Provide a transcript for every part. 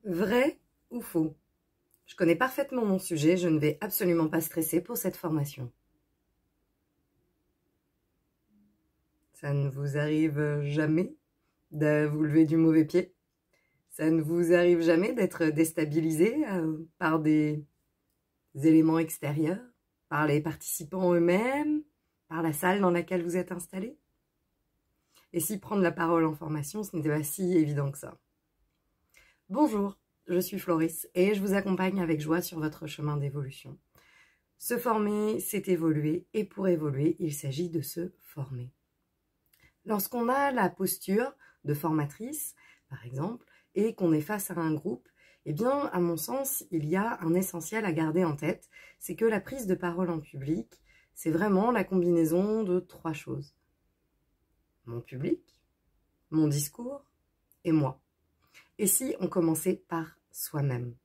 Vrai ou faux? Je connais parfaitement mon sujet, je ne vais absolument pas stresser pour cette formation. Ça ne vous arrive jamais de vous lever du mauvais pied? Ça ne vous arrive jamais d'être déstabilisé par des éléments extérieurs, par les participants eux-mêmes, par la salle dans laquelle vous êtes installé? Et si prendre la parole en formation, ce n'était pas si évident que ça? Bonjour, je suis Floris et je vous accompagne avec joie sur votre chemin d'évolution. Se former, c'est évoluer, et pour évoluer, il s'agit de se former. Lorsqu'on a la posture de formatrice, par exemple, et qu'on est face à un groupe, eh bien, à mon sens, il y a un essentiel à garder en tête, c'est que la prise de parole en public, c'est vraiment la combinaison de trois choses. Mon public, mon discours et moi. Et si on commençait par soi-même?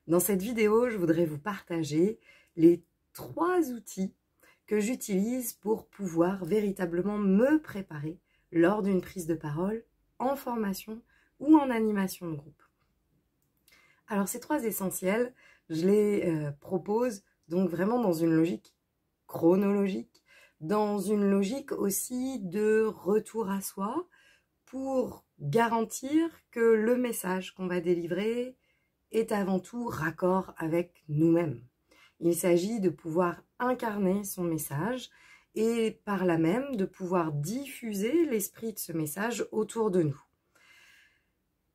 Dans cette vidéo, je voudrais vous partager les 3 outils que j'utilise pour pouvoir véritablement me préparer lors d'une prise de parole en formation ou en animation de groupe. Alors ces 3 essentiels, je les propose donc vraiment dans une logique chronologique, dans une logique aussi de retour à soi pour garantir que le message qu'on va délivrer est avant tout raccord avec nous-mêmes. Il s'agit de pouvoir incarner son message et par là même de pouvoir diffuser l'esprit de ce message autour de nous.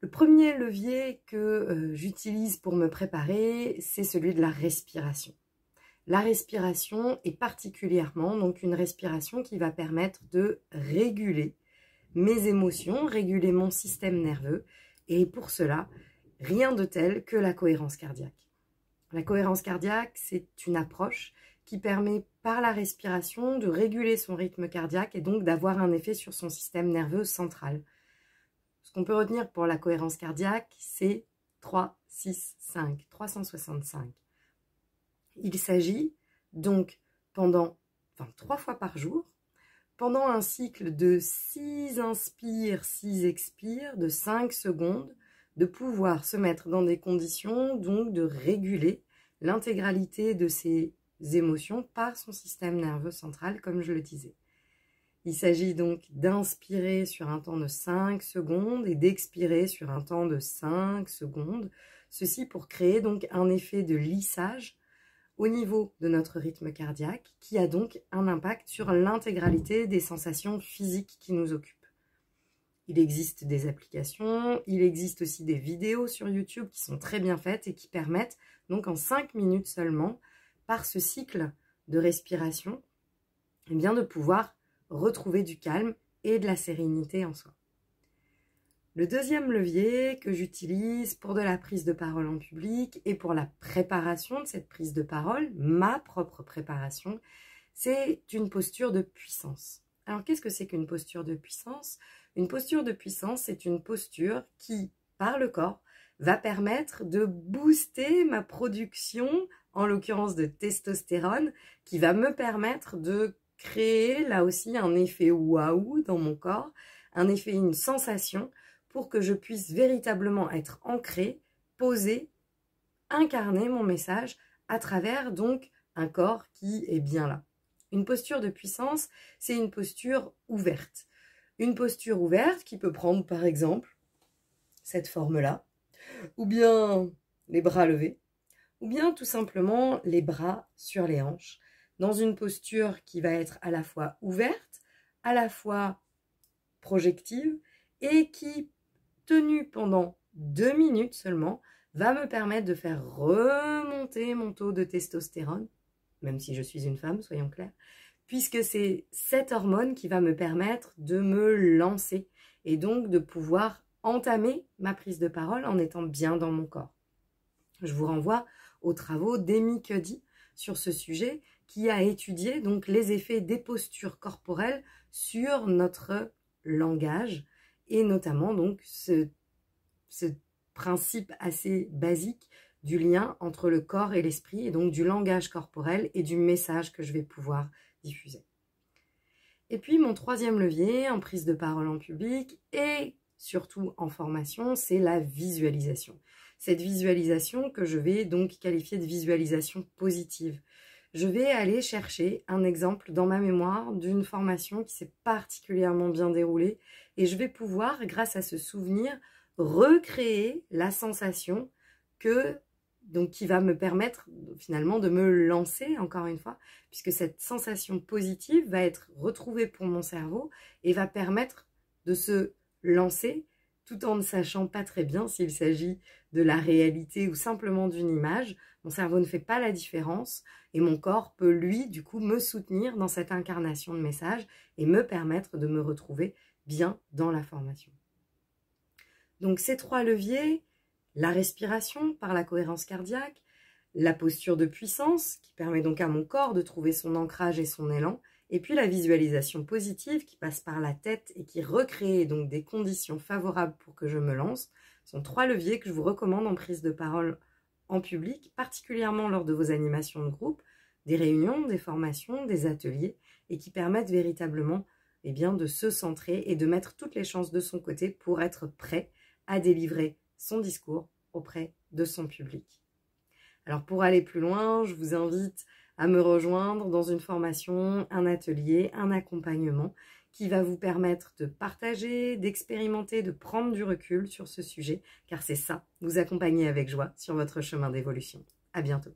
Le premier levier que j'utilise pour me préparer, c'est celui de la respiration. La respiration est particulièrement donc une respiration qui va permettre de réguler mes émotions, réguler mon système nerveux, et pour cela, rien de tel que la cohérence cardiaque. La cohérence cardiaque, c'est une approche qui permet par la respiration de réguler son rythme cardiaque et donc d'avoir un effet sur son système nerveux central. Ce qu'on peut retenir pour la cohérence cardiaque, c'est 3, 6, 5, 365. Il s'agit donc pendant 3 fois par jour, pendant un cycle de 6 inspires, 6 expires, de 5 secondes, de pouvoir se mettre dans des conditions donc de réguler l'intégralité de ses émotions par son système nerveux central, comme je le disais. Il s'agit donc d'inspirer sur un temps de 5 secondes et d'expirer sur un temps de 5 secondes, ceci pour créer donc un effet de lissage au niveau de notre rythme cardiaque, qui a donc un impact sur l'intégralité des sensations physiques qui nous occupent. Il existe des applications, il existe aussi des vidéos sur YouTube qui sont très bien faites et qui permettent donc en 5 minutes seulement, par ce cycle de respiration, eh bien de pouvoir retrouver du calme et de la sérénité en soi. Le deuxième levier que j'utilise pour de la prise de parole en public et pour la préparation de cette prise de parole, ma propre préparation, c'est une posture de puissance. Alors qu'est-ce que c'est qu'une posture de puissance? Une posture de puissance, c'est une posture qui, par le corps, va permettre de booster ma production, en l'occurrence de testostérone, qui va me permettre de créer là aussi un effet waouh dans mon corps, un effet, une sensation, pour que je puisse véritablement être ancrée, posée, incarner mon message à travers donc un corps qui est bien là. Une posture de puissance, c'est une posture ouverte. Une posture ouverte qui peut prendre par exemple cette forme-là, ou bien les bras levés, ou bien tout simplement les bras sur les hanches, dans une posture qui va être à la fois ouverte, à la fois projective, et qui, tenue pendant 2 minutes seulement, va me permettre de faire remonter mon taux de testostérone, même si je suis une femme, soyons clairs, puisque c'est cette hormone qui va me permettre de me lancer et donc de pouvoir entamer ma prise de parole en étant bien dans mon corps. Je vous renvoie aux travaux d'Amy Cuddy sur ce sujet, qui a étudié donc les effets des postures corporelles sur notre langage, et notamment donc ce principe assez basique du lien entre le corps et l'esprit, et donc du langage corporel et du message que je vais pouvoir diffuser. Et puis mon troisième levier en prise de parole en public et surtout en formation, c'est la visualisation. cette visualisation que je vais donc qualifier de visualisation positive. Je vais aller chercher un exemple dans ma mémoire d'une formation qui s'est particulièrement bien déroulée et je vais pouvoir, grâce à ce souvenir, recréer la sensation qui va me permettre finalement de me lancer, encore une fois, puisque cette sensation positive va être retrouvée pour mon cerveau et va permettre de se lancer tout en ne sachant pas très bien s'il s'agit de la réalité ou simplement d'une image. Mon cerveau ne fait pas la différence et mon corps peut, lui, du coup, me soutenir dans cette incarnation de message et me permettre de me retrouver bien dans la formation. Donc ces 3 leviers, la respiration par la cohérence cardiaque, la posture de puissance qui permet donc à mon corps de trouver son ancrage et son élan, et puis la visualisation positive qui passe par la tête et qui recrée donc des conditions favorables pour que je me lance, sont 3 leviers que je vous recommande en prise de parole en public, particulièrement lors de vos animations de groupe, des réunions, des formations, des ateliers, et qui permettent véritablement de se centrer et de mettre toutes les chances de son côté pour être prêt à délivrer son discours auprès de son public. Alors pour aller plus loin, je vous invite à me rejoindre dans une formation, un atelier, un accompagnement qui va vous permettre de partager, d'expérimenter, de prendre du recul sur ce sujet, car c'est ça, vous accompagner avec joie sur votre chemin d'évolution. À bientôt.